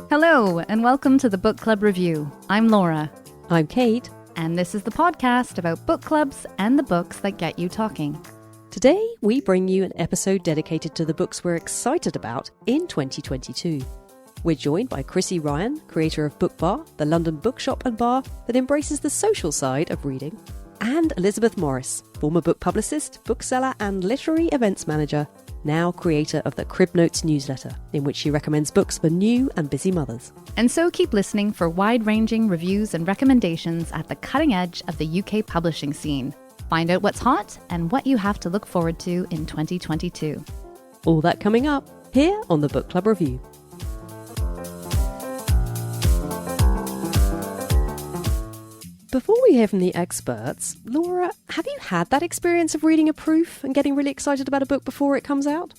Hello, and welcome to the Book Club Review. I'm Laura. I'm Kate. And this is the podcast about book clubs and the books that get you talking. Today, we bring you an episode dedicated to the books we're excited about in 2022. We're joined by Chrissy Ryan, creator of Bookbar, the London bookshop and bar that embraces the social side of reading, and Elizabeth Morris, former book publicist, bookseller and literary events manager, now creator of the Crib Notes newsletter, in which she recommends books for new and busy mothers. And so keep listening for wide-ranging reviews and recommendations at the cutting edge of the UK publishing scene. Find out what's hot and what you have to look forward to in 2022. All that coming up here on the Book Club Review. Before we hear from the experts, Laura, have you had that experience of reading a proof and getting really excited about a book before it comes out?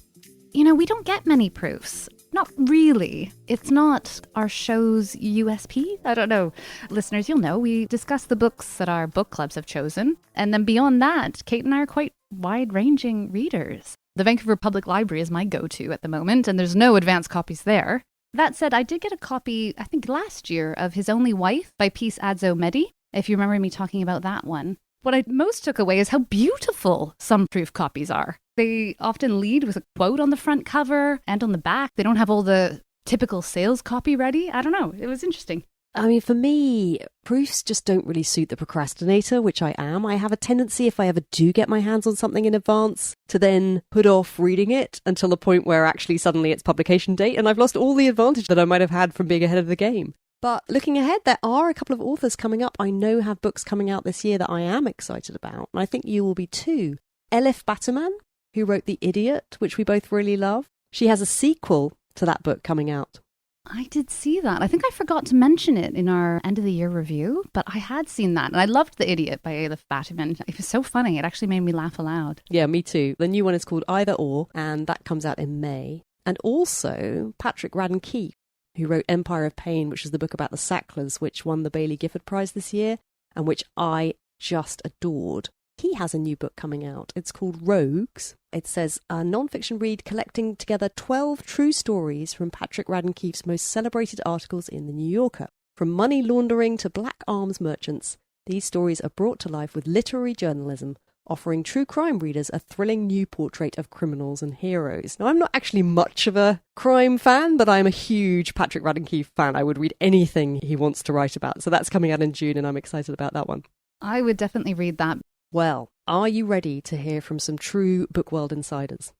You know, we don't get many proofs. Not really. It's not our show's USP. I don't know. Listeners, you'll know we discuss the books that our book clubs have chosen. And then beyond that, Kate and I are quite wide-ranging readers. The Vancouver Public Library is my go-to at the moment, and there's no advance copies there. That said, I did get a copy, I think last year, of His Only Wife by Peace Adzo Mehdi, if you remember me talking about that one. What I most took away is how beautiful some proof copies are. They often lead with a quote on the front cover and on the back. They don't have all the typical sales copy ready. I don't know. It was interesting. I mean, for me, proofs just don't really suit the procrastinator, which I am. I have a tendency, if I ever do get my hands on something in advance, to then put off reading it until the point where actually suddenly it's publication date, and I've lost all the advantage that I might have had from being ahead of the game. But looking ahead, there are a couple of authors coming up I know have books coming out this year that I am excited about, and I think you will be too. Elif Batuman, who wrote The Idiot, which we both really love. She has a sequel to that book coming out. I did see that. I think I forgot to mention it in our end of the year review, but I had seen that. And I loved The Idiot by Elif Batuman. It was so funny. It actually made me laugh aloud. Yeah, me too. The new one is called Either Or, and that comes out in May. And also Patrick Radden Keefe, who wrote Empire of Pain, which is the book about the Sacklers, which won the Baillie Gifford Prize this year, and which I just adored. He has a new book coming out. It's called Rogues. It says a non-fiction read collecting together 12 true stories from Patrick Radden Keefe's most celebrated articles in The New Yorker. From money laundering to black arms merchants, these stories are brought to life with literary journalism, offering true crime readers a thrilling new portrait of criminals and heroes. Now, I'm not actually much of a crime fan, but I'm a huge Patrick Radden Keefe fan. I would read anything he wants to write about. So that's coming out in June, and I'm excited about that one. I would definitely read that. Well, are you ready to hear from some true book world insiders?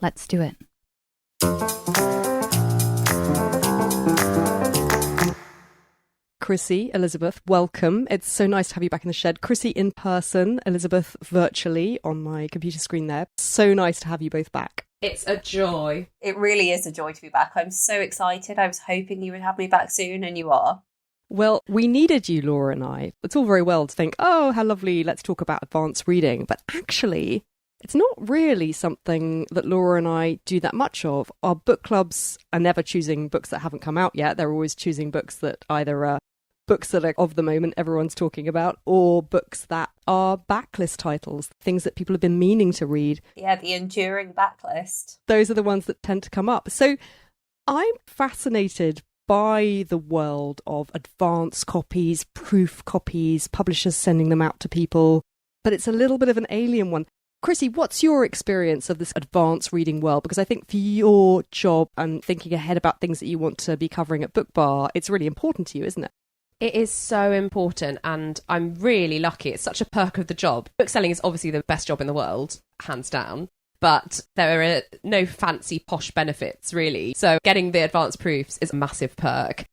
Let's do it. Chrissy, Elizabeth, welcome. It's so nice to have you back in the shed. Chrissy in person, Elizabeth virtually on my computer screen there. So nice to have you both back. It's a joy. It really is a joy to be back. I'm so excited. I was hoping you would have me back soon, and you are. Well, we needed you, Laura and I. It's all very well to think, oh, how lovely, let's talk about advanced reading. But actually, it's not really something that Laura and I do that much of. Our book clubs are never choosing books that haven't come out yet. They're always choosing books that either are books that are of the moment everyone's talking about, or books that are backlist titles, things that people have been meaning to read. Yeah, the enduring backlist. Those are the ones that tend to come up. So I'm fascinated by the world of advance copies, proof copies, publishers sending them out to people, but it's a little bit of an alien one. Chrissy, what's your experience of this advanced reading world? Because I think for your job and thinking ahead about things that you want to be covering at Bookbar, it's really important to you, isn't it? It is so important, and I'm really lucky. It's such a perk of the job. Bookselling is obviously the best job in the world, hands down. But there are no fancy posh benefits, really. So getting the advanced proofs is a massive perk.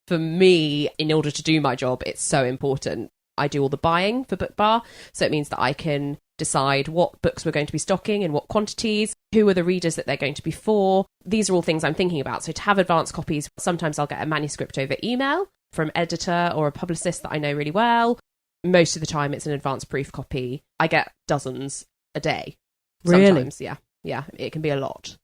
For me, in order to do my job, it's so important. I do all the buying for Bookbar, so it means that I can decide what books we're going to be stocking in what quantities, who are the readers that they're going to be for. These are all things I'm thinking about. So to have advanced copies, sometimes I'll get a manuscript over email from an editor or a publicist that I know really well. Most of the time, it's an advanced proof copy. I get dozens a day. Really? Sometimes, yeah. Yeah, it can be a lot.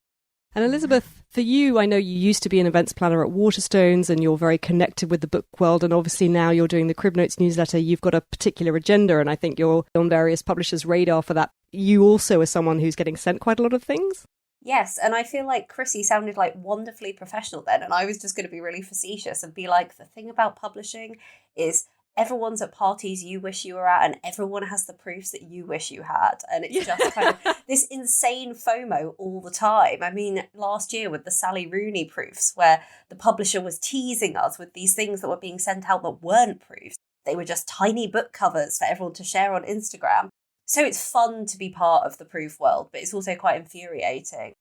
And Elizabeth, for you, I know you used to be an events planner at Waterstones and you're very connected with the book world. And obviously now you're doing the Crib Notes newsletter. You've got a particular agenda and I think you're on various publishers' radar for that. You also are someone who's getting sent quite a lot of things. Yes, and I feel like Chrissy sounded like wonderfully professional then, and I was just going to be really facetious and be like, the thing about publishing is everyone's at parties you wish you were at and everyone has the proofs that you wish you had. And it's just kind of this insane FOMO all the time. I mean, last year with the Sally Rooney proofs, where the publisher was teasing us with these things that were being sent out that weren't proofs. They were just tiny book covers for everyone to share on Instagram. So it's fun to be part of the proof world, but it's also quite infuriating.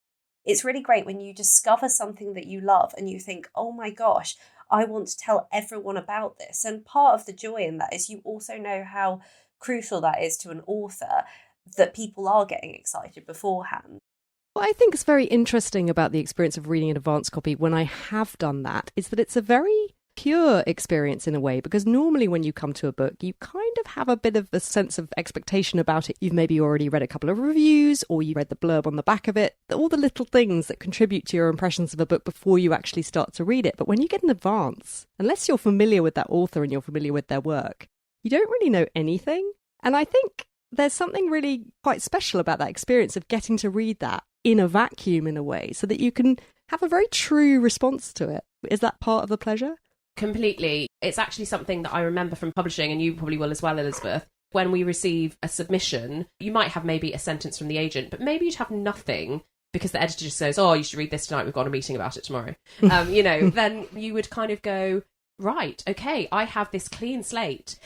It's really great when you discover something that you love and you think, oh my gosh, I want to tell everyone about this. And part of the joy in that is you also know how crucial that is to an author, that people are getting excited beforehand. What I think is very interesting about the experience of reading an advance copy when I have done that is that it's a very pure experience in a way, because normally when you come to a book, you kind of have a bit of a sense of expectation about it. You've maybe already read a couple of reviews or you read the blurb on the back of it, all the little things that contribute to your impressions of a book before you actually start to read it. But when you get an advance, unless you're familiar with that author and you're familiar with their work, you don't really know anything. And I think there's something really quite special about that experience of getting to read that in a vacuum in a way so that you can have a very true response to it. Is that part of the pleasure? Completely. It's actually something that I remember from publishing, and you probably will as well, Elizabeth. When we receive a submission, you might have maybe a sentence from the agent, but maybe you'd have nothing because the editor just says, oh, you should read this tonight, we've got a meeting about it tomorrow. Then you would kind of go, right, okay, I have this clean slate.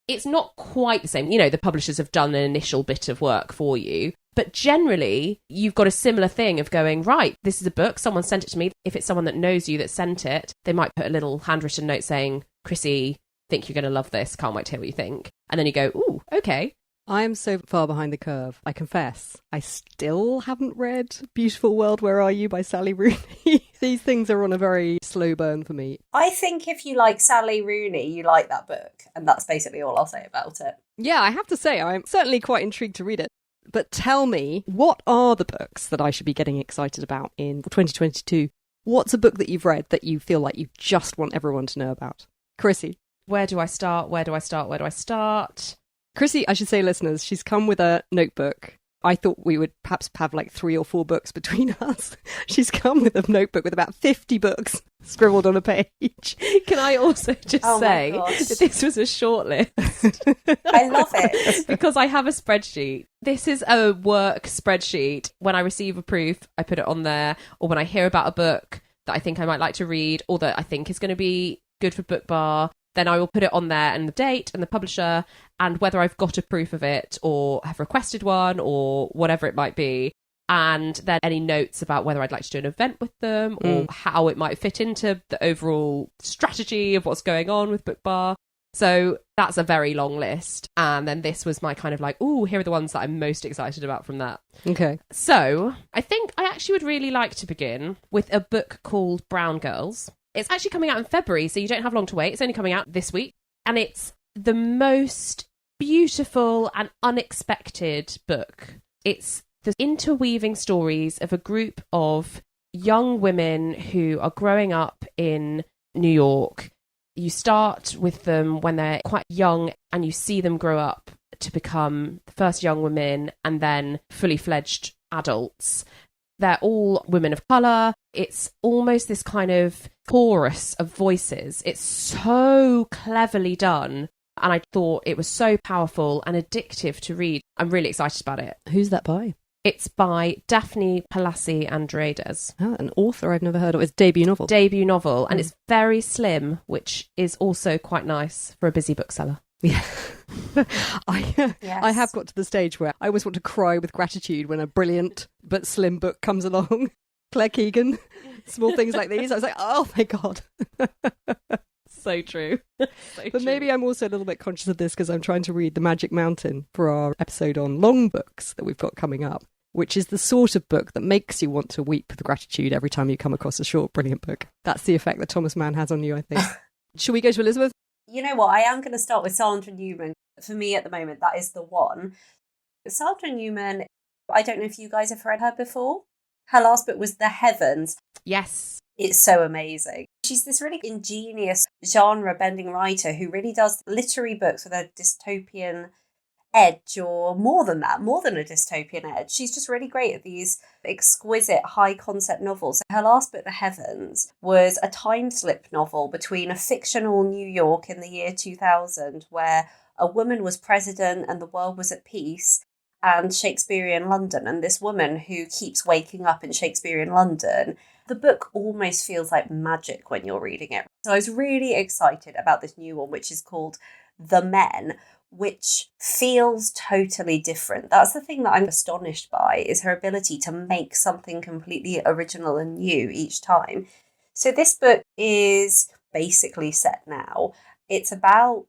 It's not quite the same. The publishers have done an initial bit of work for you, but generally you've got a similar thing of going, right, this is a book, someone sent it to me. If it's someone that knows you that sent it, they might put a little handwritten note saying, Chrissy, think you're going to love this, can't wait to hear what you think. And then you go, ooh, okay. I am so far behind the curve, I confess. I still haven't read Beautiful World, Where Are You by Sally Rooney. These things are on a very slow burn for me. I think if you like Sally Rooney, you like that book. And that's basically all I'll say about it. Yeah, I have to say, I'm certainly quite intrigued to read it. But tell me, what are the books that I should be getting excited about in 2022? What's a book that you've read that you feel like you just want everyone to know about? Chrissy. Where do I start? Chrissy, I should say, listeners, she's come with a notebook. I thought we would perhaps have like 3 or 4 books between us. She's come with a notebook with about 50 books scribbled on a page. Can I also just say that this was a short list? I love it. Because I have a spreadsheet. This is a work spreadsheet. When I receive a proof, I put it on there. Or when I hear about a book that I think I might like to read or that I think is going to be good for Bookbar, then I will put it on there and the date and the publisher and whether I've got a proof of it or have requested one or whatever it might be. And then any notes about whether I'd like to do an event with them or how it might fit into the overall strategy of what's going on with Bookbar. So that's a very long list. And then this was my kind of like, ooh, here are the ones that I'm most excited about from that. Okay. So I think I actually would really like to begin with a book called Brown Girls. It's actually coming out in February, so you don't have long to wait. It's only coming out this week. And it's the most beautiful and unexpected book. It's the interweaving stories of a group of young women who are growing up in New York. You start with them when they're quite young and you see them grow up to become the first young women and then fully fledged adults. They're all women of colour. It's almost this kind of chorus of voices. It's so cleverly done. And I thought it was so powerful and addictive to read. I'm really excited about it. Who's that by? It's by Daphne Palasi Andreades. Oh, an author I've never heard of. It's debut novel. Debut novel. And it's very slim, which is also quite nice for a busy bookseller. Yeah. I have got to the stage where I always want to cry with gratitude when a brilliant but slim book comes along. Claire Keegan, small things like these. I was like, oh my God. So true. But maybe I'm also a little bit conscious of this because I'm trying to read The Magic Mountain for our episode on long books that we've got coming up, which is the sort of book that makes you want to weep with gratitude every time you come across a short, brilliant book. That's the effect that Thomas Mann has on you, I think. Shall we go to Elizabeth? You know what? I am going to start with Sandra Newman. For me at the moment, that is the one. Sandra Newman, I don't know if you guys have read her before. Her last book was The Heavens. Yes. It's so amazing. She's this really ingenious genre-bending writer who really does literary books with a dystopian edge, or more than that, more than a dystopian edge. She's just really great at these exquisite high-concept novels. Her last book, The Heavens, was a time-slip novel between a fictional New York in the year 2000, where a woman was president and the world was at peace, and Shakespearean London, and this woman who keeps waking up in Shakespearean London. The book almost feels like magic when you're reading it. So I was really excited about this new one, which is called The Men, which feels totally different. That's the thing that I'm astonished by, is her ability to make something completely original and new each time. So this book is basically set now. It's about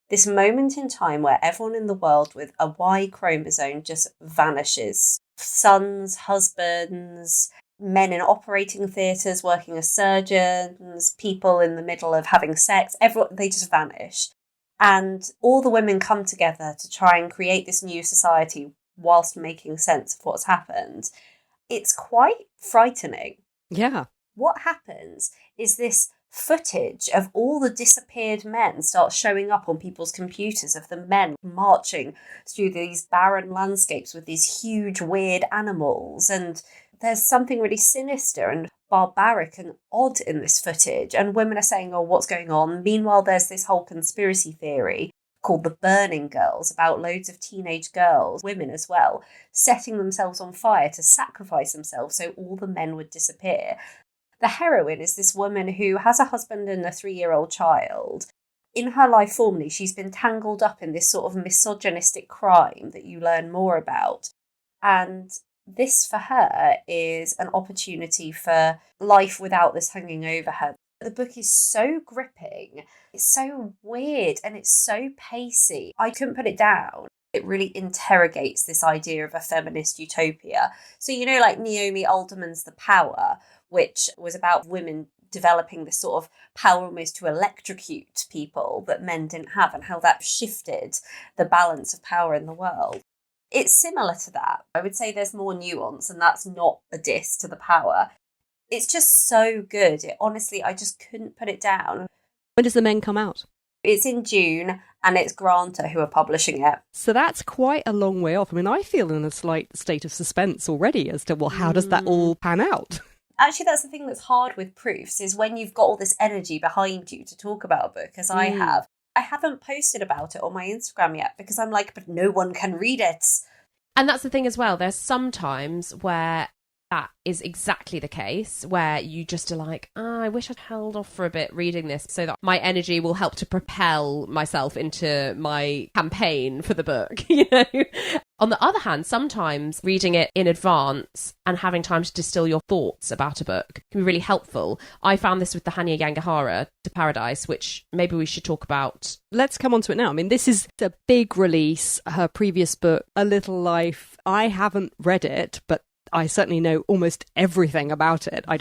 this moment in time where everyone in the world with a Y chromosome just vanishes. Sons, husbands, men in operating theatres working as surgeons, people in the middle of having sex, everyone, they just vanish. And all the women come together to try and create this new society whilst making sense of what's happened. It's quite frightening. Yeah. What happens is this footage of all the disappeared men starts showing up on people's computers, of the men marching through these barren landscapes with these huge weird animals, and there's something really sinister and barbaric and odd in this footage, and women are saying, oh, what's going on? Meanwhile, there's this whole conspiracy theory called the Burning Girls, about loads of teenage girls, women as well, setting themselves on fire to sacrifice themselves so all the men would disappear. The heroine is this woman who has a husband and a 3-year-old child. In her life formerly, she's been tangled up in this sort of misogynistic crime that you learn more about. And this for her is an opportunity for life without this hanging over her. The book is so gripping, it's so weird, and it's so pacey. I couldn't put it down. It really interrogates this idea of a feminist utopia. So, you know, like Naomi Alderman's The Power, which was about women developing this sort of power almost to electrocute people that men didn't have, and how that shifted the balance of power in the world. It's similar to that. I would say there's more nuance, and that's not a diss to The Power. It's just so good. Honestly, I just couldn't put it down. When does The Men come out? It's in June, and it's Granta who are publishing it. So that's quite a long way off. I mean, I feel in a slight state of suspense already as to, well, how does that all pan out? Actually, that's the thing that's hard with proofs, is when you've got all this energy behind you to talk about a book, as I have. I haven't posted about it on my Instagram yet because I'm like, but no one can read it. And that's the thing as well. There's sometimes where that is exactly the case, where you just are like, I wish I'd held off for a bit reading this so that my energy will help to propel myself into my campaign for the book, you know? On the other hand, sometimes reading it in advance and having time to distill your thoughts about a book can be really helpful. I found this with the Hanya Yanigahara to Paradise, which maybe we should talk about. Let's come on to it now. I mean, this is a big release. Her previous book, A Little Life, I haven't read it, but I certainly know almost everything about it. I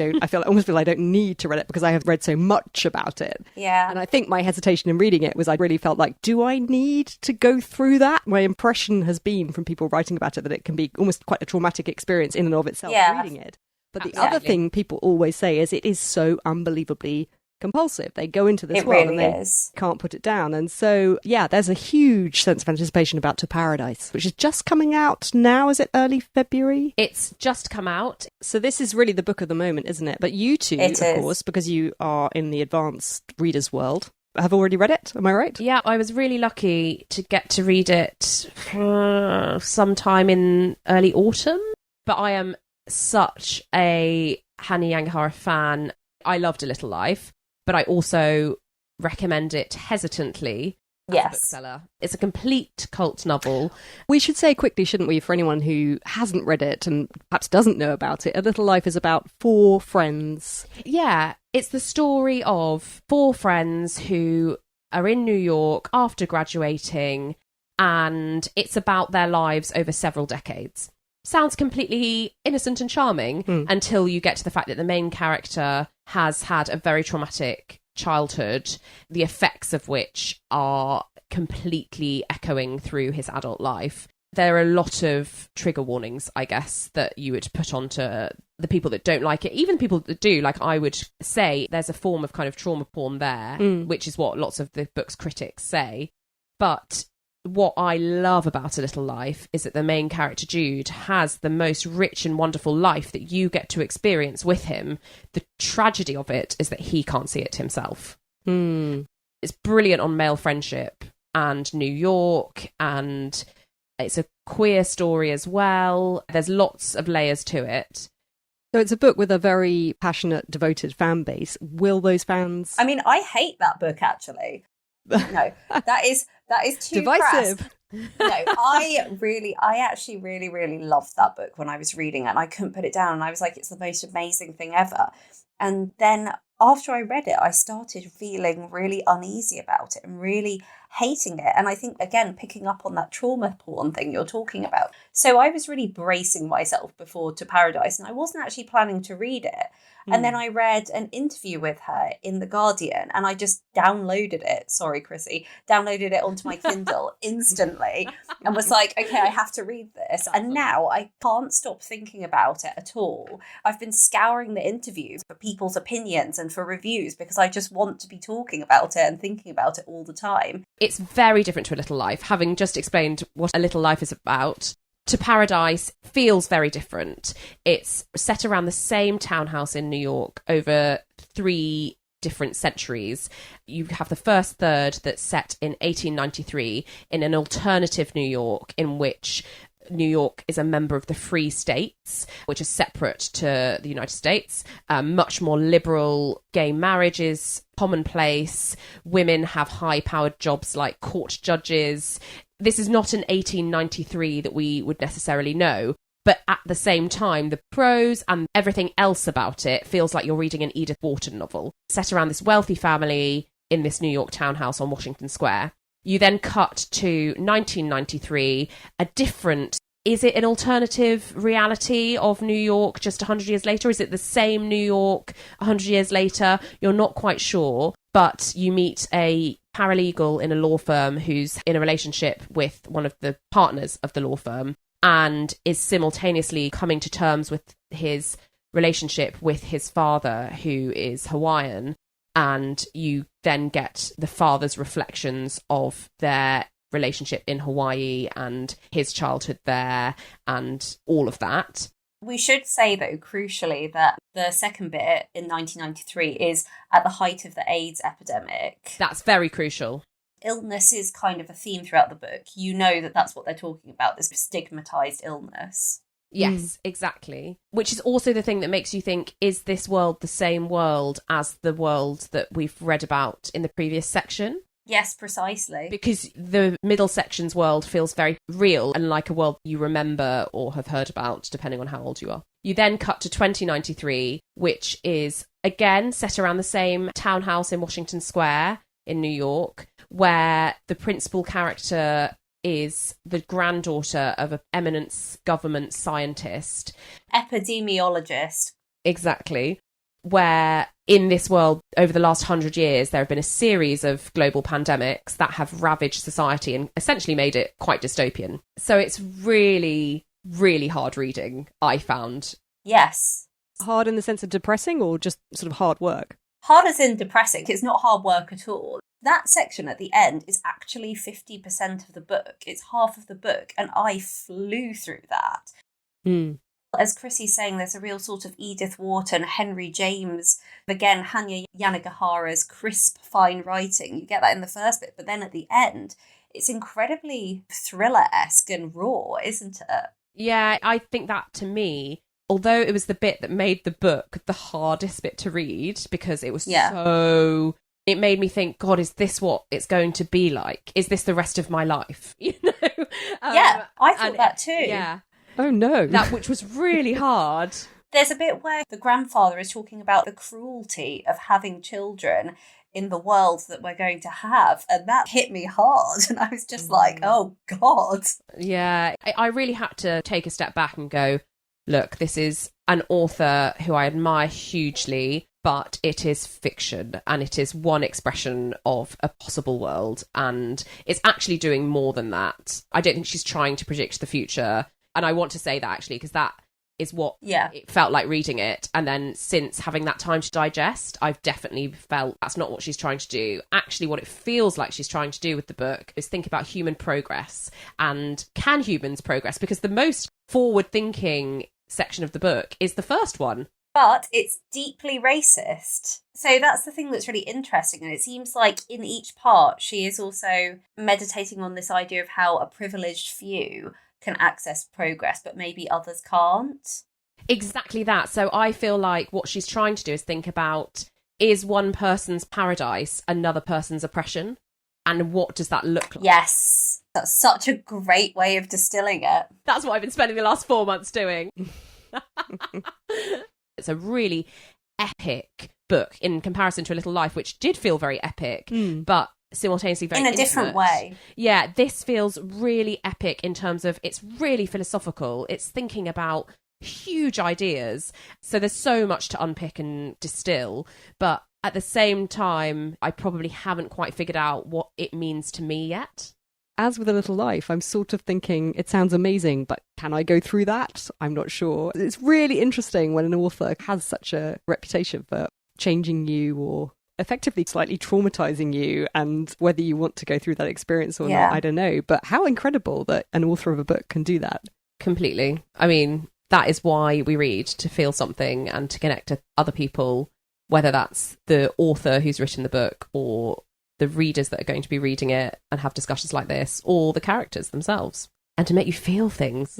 almost feel I don't need to read it because I have read so much about it. Yeah. And I think my hesitation in reading it was I really felt like, do I need to go through that? My impression has been from people writing about it that it can be almost quite a traumatic experience in and of itself reading it. But the other thing people always say is it is so unbelievably compulsive. They go into this world and they can't put it down. And so, yeah, there's a huge sense of anticipation about To Paradise, which is just coming out now. Is it early February? It's just come out. So this is really the book of the moment, isn't it? But you two, of course, because you are in the advanced readers world, have already read it. Am I right? Yeah, I was really lucky to get to read it sometime in early autumn. But I am such a Hanya Yanigahara fan. I loved A Little Life, but I also recommend it hesitantly as a bookseller. It's a complete cult novel. We should say quickly, shouldn't we, for anyone who hasn't read it and perhaps doesn't know about it, A Little Life is about 4 friends. Yeah, it's the story of 4 friends who are in New York after graduating, and it's about their lives over several decades. Sounds completely innocent and charming until you get to the fact that the main character has had a very traumatic childhood, the effects of which are completely echoing through his adult life. There are a lot of trigger warnings, I guess, that you would put onto the people that don't like it. Even people that do, like I would say there's a form of kind of trauma porn there, which is what lots of the book's critics say. But what I love about A Little Life is that the main character, Jude, has the most rich and wonderful life that you get to experience with him. The tragedy of it is that he can't see it himself. It's brilliant on male friendship and New York, and it's a queer story as well. There's lots of layers to it. So it's a book with a very passionate, devoted fan base. Will those fans... I mean, I hate that book, actually. No, that is too divisive. Crass. No, I actually really loved that book when I was reading it, and I couldn't put it down, and I was like, it's the most amazing thing ever. And then after I read it, I started feeling really uneasy about it and really hating it. And I think, again, picking up on that trauma porn thing you're talking about. So I was really bracing myself before To Paradise, and I wasn't actually planning to read it. And then I read an interview with her in The Guardian, and I just downloaded it. Sorry, Chrissy. Downloaded it onto my Kindle instantly and was like, okay, I have to read this. And now I can't stop thinking about it at all. I've been scouring the interviews for people's opinions and for reviews because I just want to be talking about it and thinking about it all the time. It's very different to A Little Life. Having just explained what A Little Life is about, To Paradise feels very different. It's set around the same townhouse in New York over 3 different centuries. You have the first third that's set in 1893 in an alternative New York in which New York is a member of the Free States, which is separate to the United States. Much more liberal. Gay marriage is commonplace. Women have high-powered jobs like court judges. This is not an 1893 that we would necessarily know, but at the same time, the prose and everything else about it feels like you're reading an Edith Wharton novel, set around this wealthy family in this New York townhouse on Washington Square. You then cut to 1993, a different... Is it an alternative reality of New York just 100 years later? Is it the same New York 100 years later? You're not quite sure, but you meet a paralegal in a law firm who's in a relationship with one of the partners of the law firm and is simultaneously coming to terms with his relationship with his father, who is Hawaiian. And you then get the father's reflections of their relationship in Hawaii and his childhood there and all of that. We should say, though, crucially, that the second bit in 1993 is at the height of the AIDS epidemic. That's very crucial. Illness is kind of a theme throughout the book. You know that that's what they're talking about, this stigmatized illness. Yes, exactly. Which is also the thing that makes you think, is this world the same world as the world that we've read about in the previous section? Yes, precisely. Because the middle section's world feels very real and like a world you remember or have heard about, depending on how old you are. You then cut to 2093, which is, again, set around the same townhouse in Washington Square in New York, where the principal character is the granddaughter of an eminent government scientist. Epidemiologist. Exactly. Where in this world, over the last 100 years, there have been a series of global pandemics that have ravaged society and essentially made it quite dystopian. So it's really, really hard reading, I found. Yes. Hard in the sense of depressing or just sort of hard work? Hard as in depressing. It's not hard work at all. That section at the end is actually 50% of the book. It's half of the book, and I flew through that. As Chrissy's saying, there's a real sort of Edith Wharton, Henry James, again, Hanya Yanigahara's crisp, fine writing. You get that in the first bit, but then at the end, it's incredibly thriller-esque and raw, isn't it? Yeah, I think that, to me, although it was the bit that made the book the hardest bit to read, because it was so... It made me think, God, is this what it's going to be like? Is this the rest of my life? You know? Yeah, I thought that too. Yeah. Oh, no. That which was really hard. There's a bit where the grandfather is talking about the cruelty of having children in the world that we're going to have. And that hit me hard. And I was just like, oh, God. Yeah, I really had to take a step back and go, look, this is an author who I admire hugely, but it is fiction and it is one expression of a possible world. And it's actually doing more than that. I don't think she's trying to predict the future. And I want to say that actually, because that is what it felt like reading it. And then since having that time to digest, I've definitely felt that's not what she's trying to do. Actually, what it feels like she's trying to do with the book is think about human progress and can humans progress? Because the most forward-thinking section of the book is the first one. But it's deeply racist. So that's the thing that's really interesting. And it seems like in each part, she is also meditating on this idea of how a privileged few can access progress, but maybe others can't. Exactly that. So I feel like what she's trying to do is think about, is one person's paradise another person's oppression? And what does that look like? Yes. That's such a great way of distilling it. That's what I've been spending the last 4 months doing. It's a really epic book in comparison to A Little Life, which did feel very epic, but simultaneously very intimate. Different way. Yeah, this feels really epic in terms of it's really philosophical. It's thinking about huge ideas. So there's so much to unpick and distill. But at the same time, I probably haven't quite figured out what it means to me yet. As with A Little Life, I'm sort of thinking, it sounds amazing, but can I go through that? I'm not sure. It's really interesting when an author has such a reputation for changing you or effectively slightly traumatizing you, and whether you want to go through that experience or not, I don't know. But how incredible that an author of a book can do that. Completely. I mean, that is why we read, to feel something and to connect to other people, whether that's the author who's written the book or the readers that are going to be reading it and have discussions like this, or the characters themselves, and to make you feel things.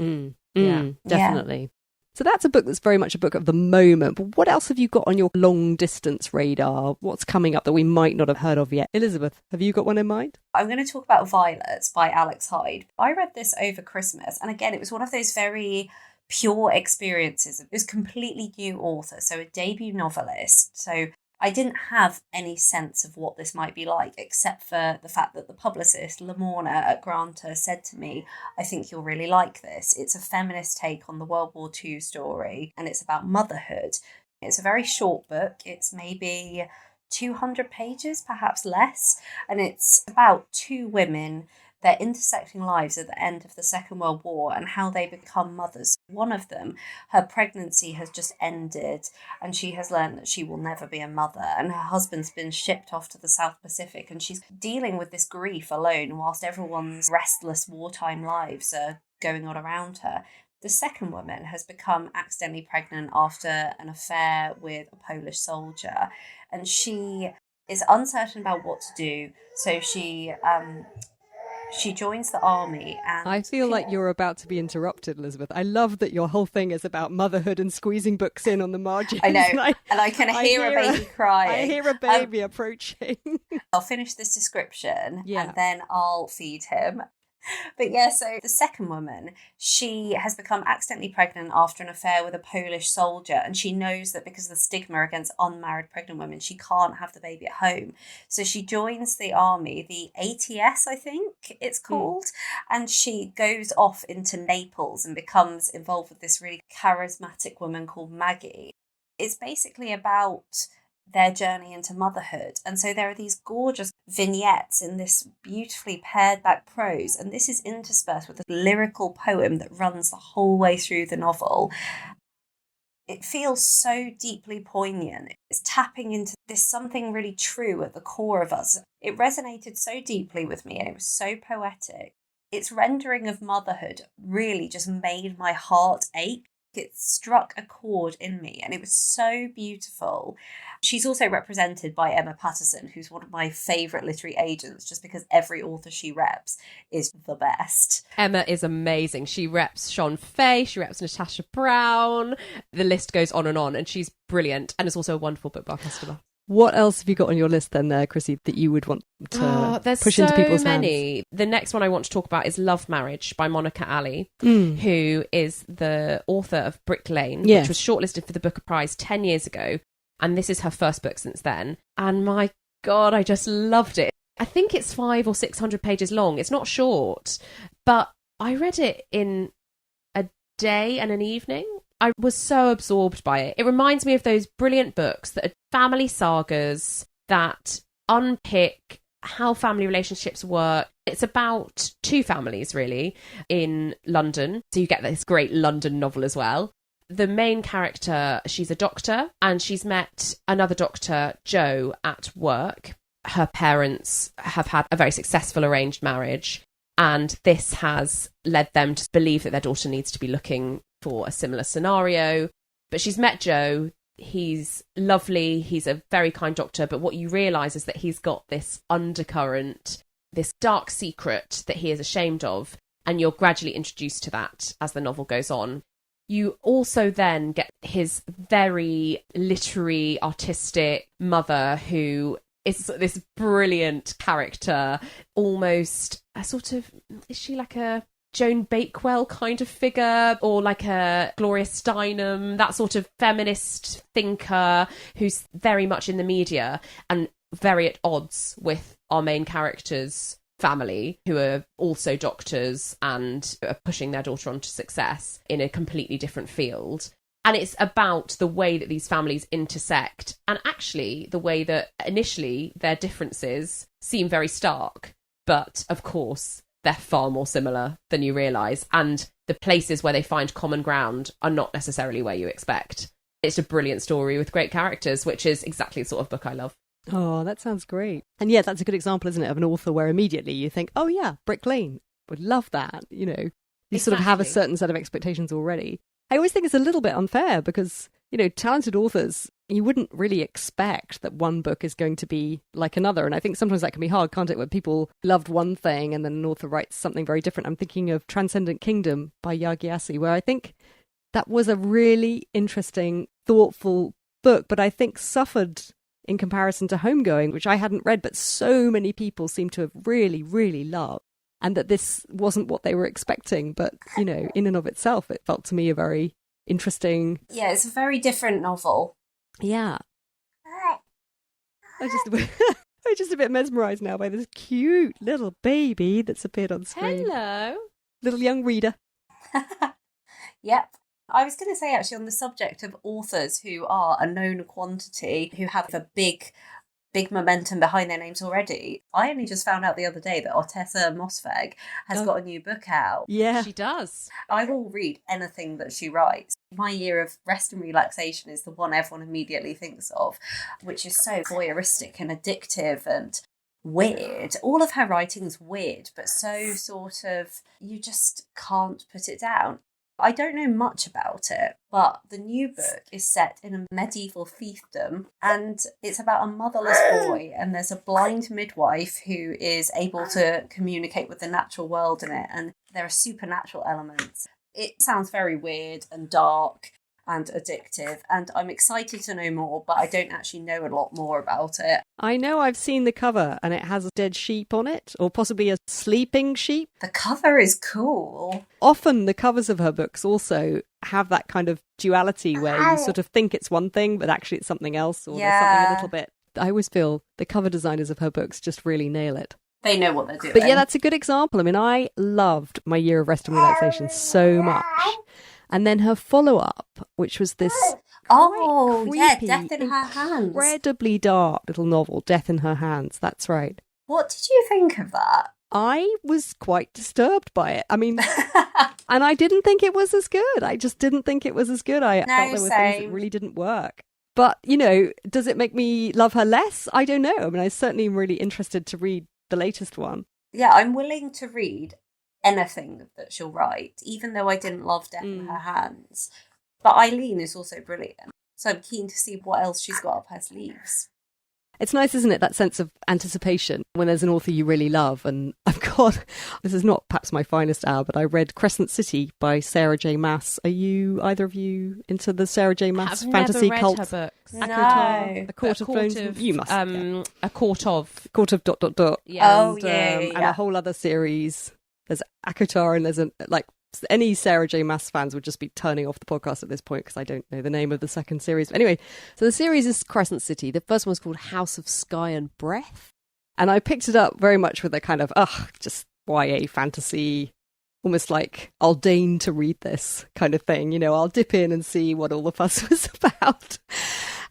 Definitely. So that's a book that's very much a book of the moment. But what else have you got on your long distance radar? What's coming up that we might not have heard of yet? Elizabeth, have you got one in mind? I'm going to talk about Violets by Alex Hyde. I read this over Christmas, and again, it was one of those very pure experiences. It was a completely new author, so a debut novelist. So I didn't have any sense of what this might be like, except for the fact that the publicist, Lamorna at Granta, said to me, I think you'll really like this. It's a feminist take on the World War II story, and it's about motherhood. It's a very short book. It's maybe 200 pages, perhaps less. And it's about two women, their intersecting lives at the end of the Second World War and how they become mothers. One of them, her pregnancy has just ended and she has learned that she will never be a mother, and her husband's been shipped off to the South Pacific, and she's dealing with this grief alone whilst everyone's restless wartime lives are going on around her. The second woman has become accidentally pregnant after an affair with a Polish soldier, and she is uncertain about what to do, so she joins the army. And I feel like you're about to be interrupted, Elizabeth. I love that your whole thing is about motherhood and squeezing books in on the margins. I know, and I can hear a baby crying. I hear a baby approaching. I'll finish this description and then I'll feed him. But yeah, so the second woman, she has become accidentally pregnant after an affair with a Polish soldier, and she knows that because of the stigma against unmarried pregnant women, she can't have the baby at home. So she joins the army, the ATS, I think it's called, and she goes off into Naples and becomes involved with this really charismatic woman called Maggie. It's basically about their journey into motherhood. And so there are these gorgeous vignettes in this beautifully pared back prose, and this is interspersed with a lyrical poem that runs the whole way through the novel. It feels so deeply poignant. It's tapping into this something really true at the core of us. It resonated so deeply with me, and it was so poetic. Its rendering of motherhood really just made my heart ache. It struck a chord in me, and it was so beautiful. She's also represented by Emma Patterson, who's one of my favourite literary agents, just because every author she reps is the best. Emma is amazing. She reps Sean Fay, she reps Natasha Brown. The list goes on, and she's brilliant, and is also a wonderful Bookbar customer. What else have you got on your list then there, Chrissy, that you would want to push into people's hands? There's so many. The next one I want to talk about is Love Marriage by Monica Ali, who is the author of Brick Lane, which was shortlisted for the Booker Prize 10 years ago. And this is her first book since then. And my God, I just loved it. I think it's 500 or 600 pages long. It's not short, but I read it in a day and an evening. I was so absorbed by it. It reminds me of those brilliant books that are family sagas that unpick how family relationships work. It's about two families, really, in London. So you get this great London novel as well. The main character, she's a doctor, and she's met another doctor, Joe, at work. Her parents have had a very successful arranged marriage, and this has led them to believe that their daughter needs to be looking for a similar scenario. But she's met Joe. He's lovely. He's a very kind doctor. But what you realise is that he's got this undercurrent, this dark secret that he is ashamed of. And you're gradually introduced to that as the novel goes on. You also then get his very literary, artistic mother, who is this brilliant character, almost a sort of, is she like a Joan Bakewell kind of figure, or like a Gloria Steinem, that sort of feminist thinker who's very much in the media and very at odds with our main character's family, who are also doctors and are pushing their daughter on to success in a completely different field. And it's about the way that these families intersect, and actually the way that initially their differences seem very stark, but of course they're far more similar than you realise, and the places where they find common ground are not necessarily where you expect. It's a brilliant story with great characters, which is exactly the sort of book I love. Oh, that sounds great. And yeah, that's a good example, isn't it, of an author where immediately you think, oh yeah, Brick Lane, would love that, you know. You sort of have a certain set of expectations already. I always think it's a little bit unfair because, you know, talented authors, you wouldn't really expect that one book is going to be like another. And I think sometimes that can be hard, can't it, when people loved one thing and then an author writes something very different. I'm thinking of Transcendent Kingdom by Yanigahara, where I think that was a really interesting, thoughtful book, but I think suffered in comparison to Homegoing, which I hadn't read, but so many people seem to have really, really loved. And that this wasn't what they were expecting. But, you know, in and of itself, it felt to me a very interesting... Yeah, it's a very different novel. Yeah. I'm just a bit mesmerised now by this cute little baby that's appeared on screen. Hello. Little young reader. Yep. I was going to say, actually, on the subject of authors who are a known quantity, who have a big momentum behind their names already. I only just found out the other day that Otessa Moshfegh has got a new book out. Yeah. She does. I will read anything that she writes. My Year of Rest and Relaxation is the one everyone immediately thinks of, which is so voyeuristic and addictive and weird. All of her writing's weird, but so sort of, you just can't put it down. I don't know much about it, but the new book is set in a medieval fiefdom, and it's about a motherless boy, and there's a blind midwife who is able to communicate with the natural world in it, and there are supernatural elements. It sounds very weird and dark and addictive, and I'm excited to know more, but I don't actually know a lot more about it. I know I've seen the cover, and it has a dead sheep on it, or possibly a sleeping sheep. The cover is cool. Often the covers of her books also have that kind of duality where you sort of think it's one thing, but actually it's something else, or there's something a little bit. I always feel the cover designers of her books just really nail it. They know what they're doing. But yeah, that's a good example. I mean, I loved My Year of Rest and Relaxation so much. And then her follow-up, which was this creepy, Death in Her Hands. Incredibly dark little novel, Death in Her Hands. That's right. What did you think of that? I was quite disturbed by it. I mean, and I didn't think it was as good. I just didn't think it was as good. I felt there were things that really didn't work. But, you know, does it make me love her less? I don't know. I mean, I certainly am really interested to read the latest one. Yeah, I'm willing to read anything that she'll write, even though I didn't love Death in Her Hands. But Eileen is also brilliant, so I'm keen to see what else she's got up her sleeves. It's nice, isn't it, that sense of anticipation when there's an author you really love. And I've got, this is not perhaps my finest hour, but I read Crescent City by Sarah J. Maas. Are you, either of you, into the Sarah J. Maas fantasy cult? I've never read her books. No. A Court of Thorns. You must. A Court of. Court of ... Yeah. And a whole other series. There's Akutar, and there's any Sarah J. Maas fans would just be turning off the podcast at this point because I don't know the name of the second series. But anyway, so the series is Crescent City. The first one's called House of Sky and Breath. And I picked it up very much with a kind of, just YA fantasy. almost like, I'll deign to read this kind of thing. You know, I'll dip in and see what all the fuss was about.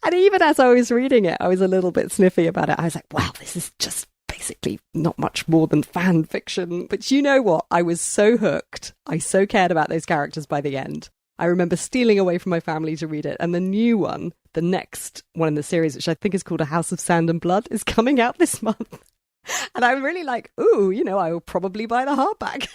And even as I was reading it, I was a little bit sniffy about it. I was like, wow, this is just basically not much more than fan fiction. But you know what? I was so hooked. I so cared about those characters by the end. I remember stealing away from my family to read it. And the new one, the next one in the series, which I think is called A House of Sand and Blood, is coming out this month. And I'm really like, ooh, you know, I will probably buy the hardback.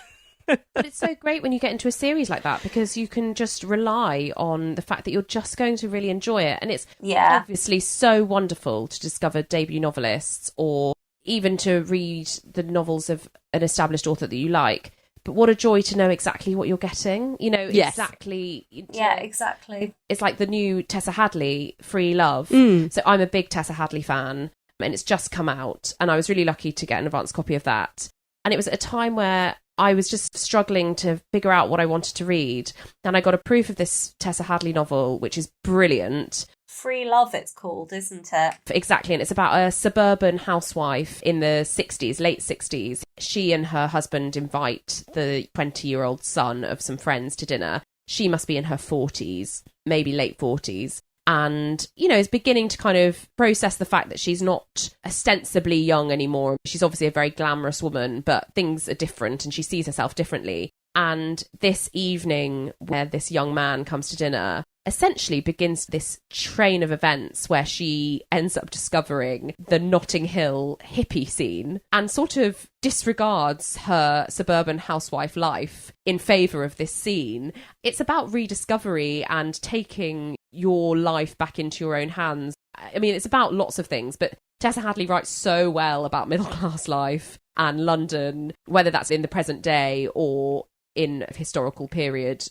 But it's so great when you get into a series like that, because you can just rely on the fact that you're just going to really enjoy it. And it's obviously so wonderful to discover debut novelists, or even to read the novels of an established author that you like. But what a joy to know exactly what you're getting. You know, exactly. Yeah, exactly. It's like the new Tessa Hadley, Free Love. So I'm a big Tessa Hadley fan, and it's just come out. And I was really lucky to get an advance copy of that. And it was at a time where I was just struggling to figure out what I wanted to read. And I got a proof of this Tessa Hadley novel, which is brilliant. Free Love, it's called, isn't it? Exactly. And it's about a suburban housewife in the 60s, late 60s. She and her husband invite the 20-year-old son of some friends to dinner. She must be in her 40s, maybe late 40s. And, you know, is beginning to kind of process the fact that she's not ostensibly young anymore. She's obviously a very glamorous woman, but things are different and she sees herself differently. And this evening, where this young man comes to dinner, essentially begins this train of events where she ends up discovering the Notting Hill hippie scene and sort of disregards her suburban housewife life in favour of this scene. It's about rediscovery and taking your life back into your own hands. I mean, it's about lots of things, but Tessa Hadley writes so well about middle-class life and London, whether that's in the present day or in a historical period.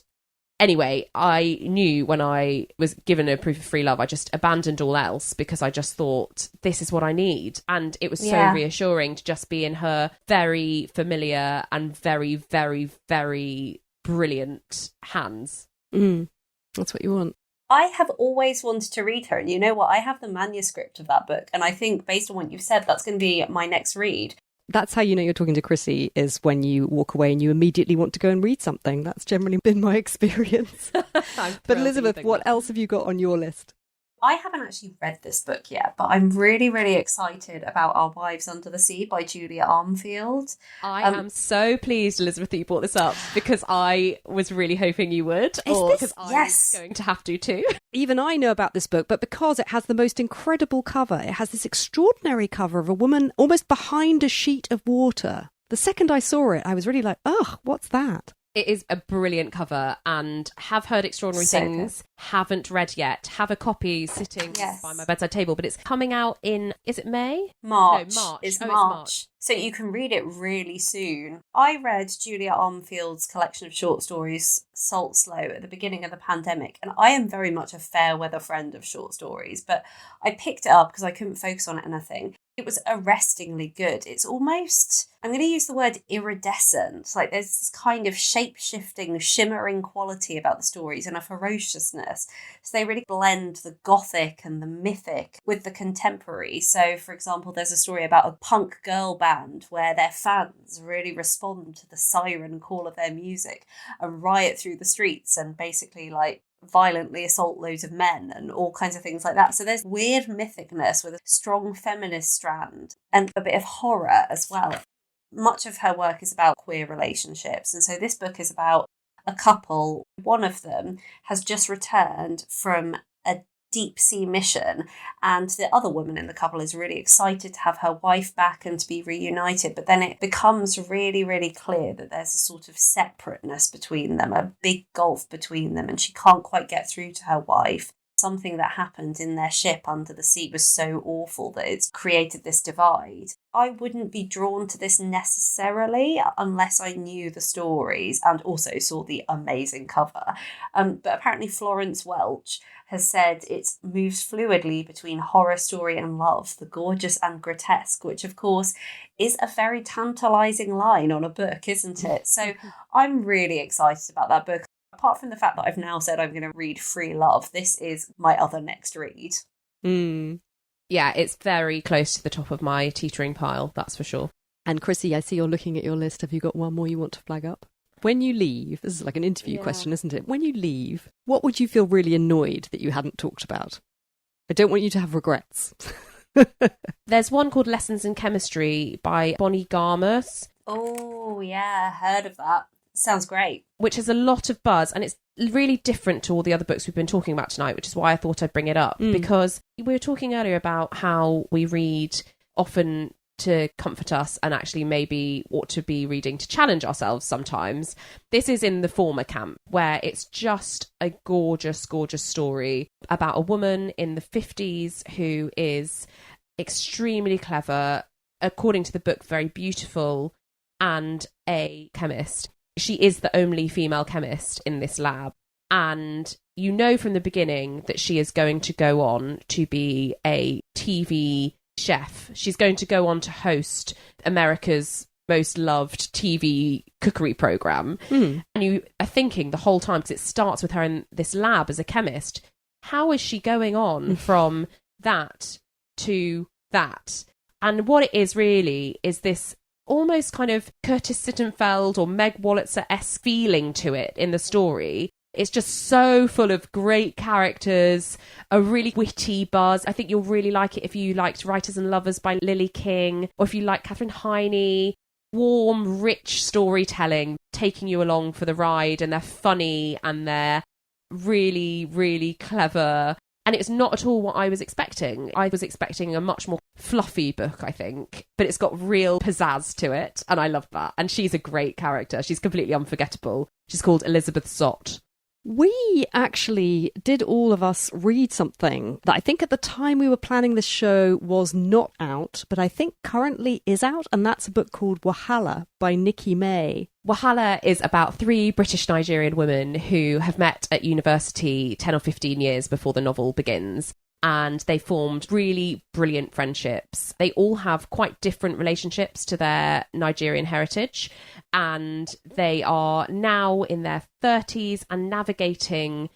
Anyway, I knew when I was given a proof of free love, I just abandoned all else because I just thought, this is what I need. And it was so reassuring to just be in her very familiar and very, very, very brilliant hands. That's what you want. I have always wanted to read her. And you know what? I have the manuscript of that book. And I think based on what you've said, that's going to be my next read. That's how you know you're talking to Chrissy, is when you walk away and you immediately want to go and read something. That's generally been my experience. But Elizabeth, what else have you got on your list? I haven't actually read this book yet, but I'm really, really excited about Our Wives Under the Sea by Julia Armfield. I am so pleased, Elizabeth, that you brought this up, because I was really hoping you would. Because I was going to have to too. Even I know about this book, but because it has the most incredible cover, it has this extraordinary cover of a woman almost behind a sheet of water. The second I saw it, I was really like, ugh, what's that? It is a brilliant cover, and have heard extraordinary things, haven't read yet, have a copy sitting by my bedside table, but it's coming out in, is it May? March. No, March. It's March. March. So you can read it really soon. I read Julia Armfield's collection of short stories, Salt Slow, at the beginning of the pandemic, and I am very much a fair weather friend of short stories, but I picked it up because I couldn't focus on anything. It was arrestingly good. It's almost, I'm going to use the word iridescent. Like there's this kind of shape-shifting, shimmering quality about the stories and a ferociousness. So they really blend the gothic and the mythic with the contemporary. So, for example, there's a story about a punk girl band where their fans really respond to the siren call of their music and riot through the streets and basically like violently assault loads of men and all kinds of things like that. So there's weird mythicness with a strong feminist strand and a bit of horror as well. Much of her work is about queer relationships, and so this book is about a couple. One of them has just returned from a deep sea mission, and the other woman in the couple is really excited to have her wife back and to be reunited, but then it becomes really, really clear that there's a sort of separateness between them, a big gulf between them, and she can't quite get through to her wife. Something that happened in their ship under the sea was so awful that it's created this divide. I wouldn't be drawn to this necessarily unless I knew the stories and also saw the amazing cover. But apparently Florence Welch has said it moves fluidly between horror story and love, the gorgeous and grotesque, which of course is a very tantalising line on a book, isn't it? So I'm really excited about that book. Apart from the fact that I've now said I'm going to read Free Love, this is my other next read. Yeah, it's very close to the top of my teetering pile, that's for sure. And Chrissy, I see you're looking at your list. Have you got one more you want to flag up? When you leave, this is like an interview question, isn't it? When you leave, what would you feel really annoyed that you hadn't talked about? I don't want you to have regrets. There's one called Lessons in Chemistry by Bonnie Garmus. Oh, yeah, heard of that. Sounds great. Which has a lot of buzz, and it's really different to all the other books we've been talking about tonight, which is why I thought I'd bring it up. Because we were talking earlier about how we read often to comfort us and actually maybe ought to be reading to challenge ourselves sometimes. This is in the former camp, where it's just a gorgeous, gorgeous story about a woman in the 50s who is extremely clever, according to the book, very beautiful, and a chemist. She is the only female chemist in this lab. And you know from the beginning that she is going to go on to be a TV chef. She's going to go on to host America's most loved TV cookery program. And you are thinking the whole time, because it starts with her in this lab as a chemist, how is she going on from that to that? And what it is really is this almost kind of Curtis Sittenfeld or Meg Wolitzer-esque feeling to it in the story. It's just so full of great characters, a really witty buzz. I think you'll really like it if you liked Writers and Lovers by Lily King, or if you like Katherine Heine. Warm, rich storytelling, taking you along for the ride, and they're funny and they're really, really clever. And it's not at all what I was expecting. I was expecting a much more fluffy book, I think, but it's got real pizzazz to it, and I love that. And she's a great character. She's completely unforgettable. She's called Elizabeth Zott. We actually did all of us read something that I think at the time we were planning this show was not out, but I think currently is out, and that's a book called Wahala by Nikki May. Wahala is about 3 British Nigerian women who have met at university 10 or 15 years before the novel begins. And they formed really brilliant friendships. They all have quite different relationships to their Nigerian heritage. And they are now in their 30s and navigating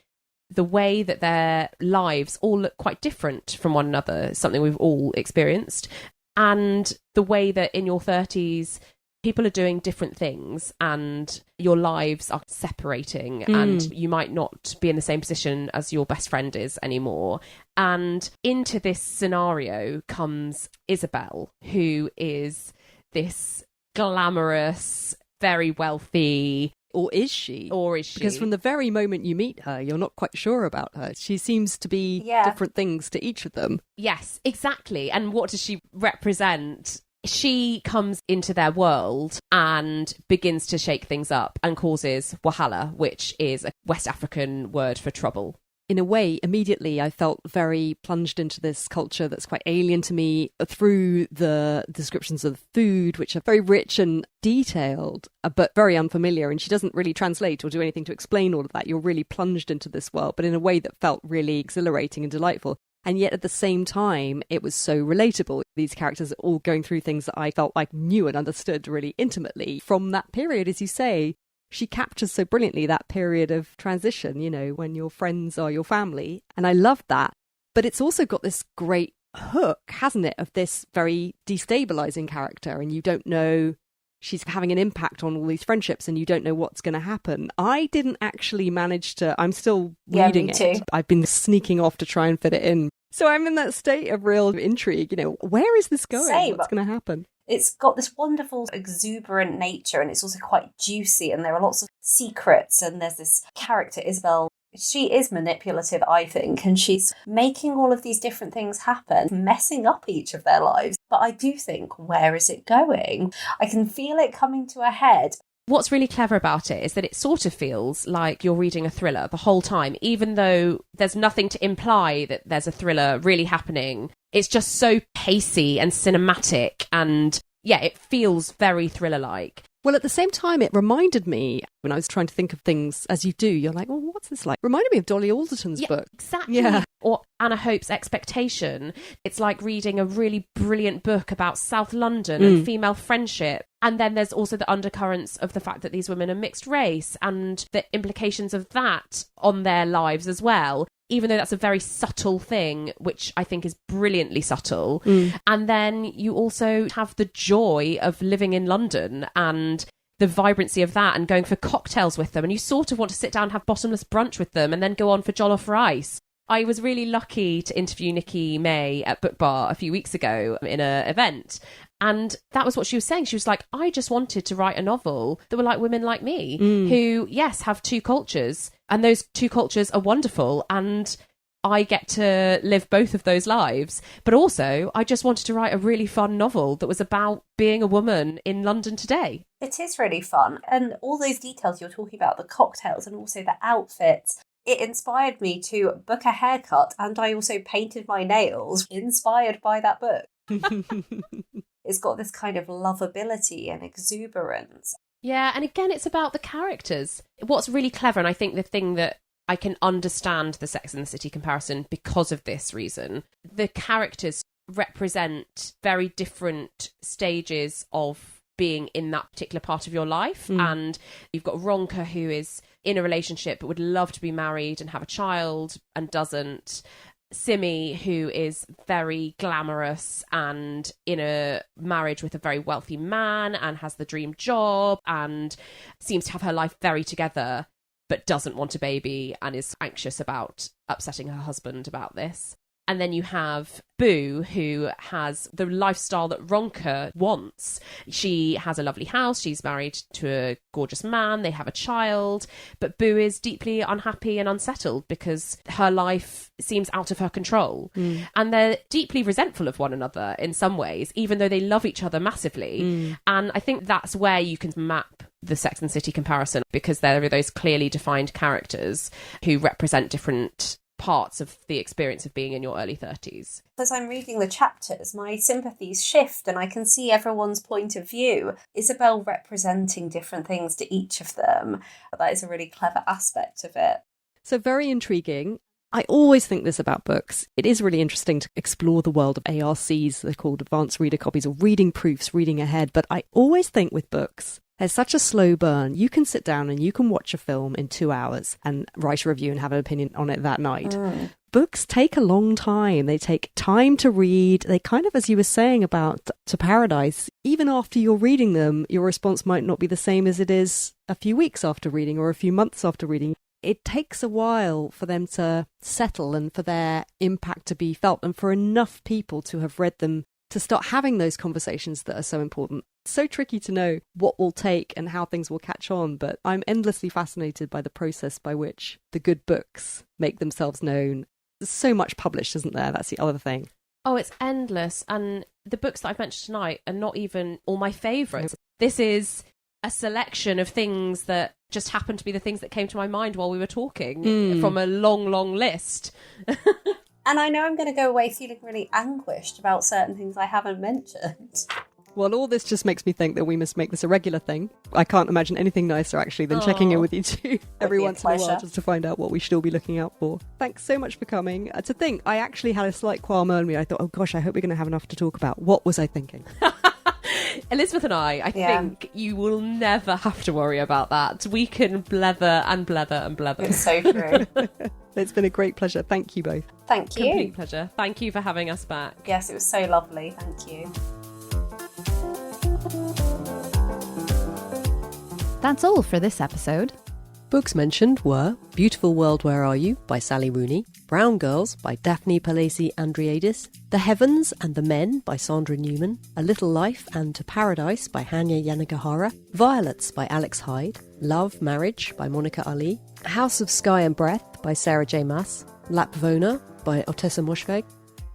the way that their lives all look quite different from one another, something we've all experienced. And the way that in your 30s, people are doing different things and your lives are separating and you might not be in the same position as your best friend is anymore. And into this scenario comes Isabel, who is this glamorous, very wealthy... Or is she? Or is she? Because from the very moment you meet her, you're not quite sure about her. She seems to be different things to each of them. Yes, exactly. And what does she represent? She comes into their world and begins to shake things up and causes wahala, which is a West African word for trouble. In a way, immediately I felt very plunged into this culture that's quite alien to me through the descriptions of food, which are very rich and detailed, but very unfamiliar. And she doesn't really translate or do anything to explain all of that. You're really plunged into this world, but in a way that felt really exhilarating and delightful. And yet at the same time, it was so relatable. These characters are all going through things that I felt like knew and understood really intimately from that period, as you say. She captures so brilliantly that period of transition, you know, when your friends are your family. And I love that. But it's also got this great hook, hasn't it, of this very destabilizing character. And you don't know, she's having an impact on all these friendships and you don't know what's going to happen. I didn't actually manage to, I'm still reading me too. it. I've been sneaking off to try and fit it in. So I'm in that state of real intrigue, you know, where is this going? Same. What's going to happen? It's got this wonderful exuberant nature and it's also quite juicy and there are lots of secrets and there's this character, Isabel. She is manipulative, I think, and she's making all of these different things happen, messing up each of their lives. But I do think, where is it going? I can feel it coming to a head. What's really clever about it is that it sort of feels like you're reading a thriller the whole time, even though there's nothing to imply that there's a thriller really happening. It's just so pacey and cinematic and, yeah, it feels very thriller-like. Well, at the same time, it reminded me, when I was trying to think of things as you do, you're like, well, what's this like? Reminded me of Dolly Alderton's book. Exactly. Yeah. Or Anna Hope's Expectation. It's like reading a really brilliant book about South London and female friendship. And then there's also the undercurrents of the fact that these women are mixed race and the implications of that on their lives as well. Even though that's a very subtle thing, which I think is brilliantly subtle. And then you also have the joy of living in London and the vibrancy of that and going for cocktails with them. And you sort of want to sit down and have bottomless brunch with them and then go on for jollof rice. I was really lucky to interview Nikki May at Bookbar a few weeks ago in an event. And that was what she was saying. She was like, I just wanted to write a novel that were like women like me, who, yes, have two cultures. And those two cultures are wonderful. And I get to live both of those lives. But also, I just wanted to write a really fun novel that was about being a woman in London today. It is really fun. And all those details you're talking about, the cocktails and also the outfits, it inspired me to book a haircut, and I also painted my nails inspired by that book. It's got this kind of lovability and exuberance. Yeah, and again, it's about the characters. What's really clever, and I think the thing that I can understand the Sex and the City comparison because of this reason, the characters represent very different stages of being in that particular part of your life. And you've got Ronka, who is in a relationship but would love to be married and have a child and doesn't. Simi, who is very glamorous and in a marriage with a very wealthy man and has the dream job and seems to have her life very together but doesn't want a baby and is anxious about upsetting her husband about this. And then you have Boo, who has the lifestyle that Ronka wants. She has a lovely house. She's married to a gorgeous man. They have a child. But Boo is deeply unhappy and unsettled because her life seems out of her control. And they're deeply resentful of one another in some ways, even though they love each other massively. And I think that's where you can map the Sex and the City comparison, because there are those clearly defined characters who represent different parts of the experience of being in your early 30s. As I'm reading the chapters, my sympathies shift and I can see everyone's point of view. Isabel representing different things to each of them. That is a really clever aspect of it. So very intriguing. I always think this about books. It is really interesting to explore the world of ARCs, they're called advanced reader copies, or reading proofs, reading ahead. But I always think with books, there's such a slow burn. You can sit down and you can watch a film in 2 hours and write a review and have an opinion on it that night. Books take a long time. They take time to read. They kind of, as you were saying about To Paradise, even after you're reading them, your response might not be the same as it is a few weeks after reading or a few months after reading. It takes a while for them to settle and for their impact to be felt and for enough people to have read them to start having those conversations that are so important. It's so tricky to know what will take and how things will catch on, but I'm endlessly fascinated by the process by which the good books make themselves known. There's so much published, isn't there? That's the other thing. Oh, it's endless. And the books that I've mentioned tonight are not even all my favourites. This is a selection of things that just happened to be the things that came to my mind while we were talking from a long, long list. And I know I'm going to go away feeling really anguished about certain things I haven't mentioned. Well, all this just makes me think that we must make this a regular thing. I can't imagine anything nicer, actually, than checking in with you two every once in a while just to find out what we should all be looking out for. Thanks so much for coming. To think, I actually had a slight qualm on me. I thought, oh gosh, I hope we're going to have enough to talk about. What was I thinking? Elizabeth and I think you will never have to worry about that. We can blether and blether and blether. It's so true. It's been a great pleasure. Thank you both. Thank you. Complete pleasure. Thank you for having us back. Yes, it was so lovely. Thank you. That's all for this episode. Books mentioned were Beautiful World, Where Are You? By Sally Rooney, Brown Girls by Daphne, Palasi, Andreades, The Heavens and the Men by Sandra Newman, A Little Life and To Paradise by Hanya Yanigahara, Violets by Alex Hyde, Love, Marriage by Monica Ali, House of Sky and Breath by Sarah J. Maas, Lapvona by Otessa Moshfegh,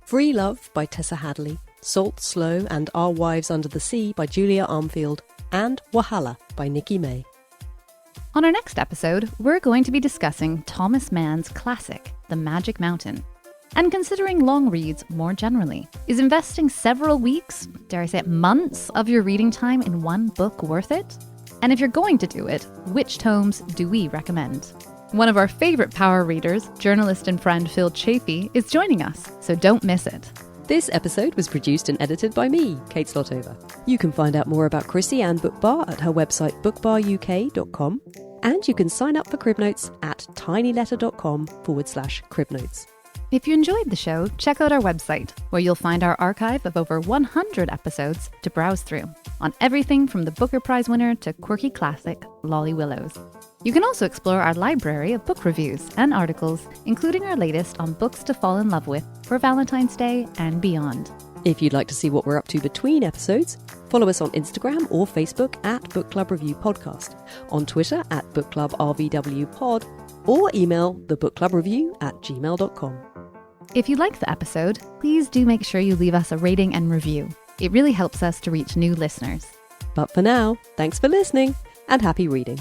Free Love by Tessa Hadley, Salt, Slow and Our Wives Under the Sea by Julia Armfield, and Wahala by Nikki May. On our next episode, we're going to be discussing Thomas Mann's classic, The Magic Mountain, and considering long reads more generally. Is investing several weeks, dare I say it, months of your reading time in one book worth it? And if you're going to do it, which tomes do we recommend? One of our favorite power readers, journalist and friend Phil Chafee, is joining us, so don't miss it. This episode was produced and edited by me, Kate Slottover. You can find out more about Chrissy and Bookbar at her website bookbaruk.com, and you can sign up for Crib Notes at tinyletter.com/cribnotes. If you enjoyed the show, check out our website, where you'll find our archive of over 100 episodes to browse through, on everything from the Booker Prize winner to quirky classic Lolly Willows. You can also explore our library of book reviews and articles, including our latest on books to fall in love with for Valentine's Day and beyond. If you'd like to see what we're up to between episodes, follow us on Instagram or Facebook at Book Club Review Podcast, on Twitter at Book Club RVW Pod, or email thebookclubreview@gmail.com. If you liked the episode, please do make sure you leave us a rating and review. It really helps us to reach new listeners. But for now, thanks for listening and happy reading.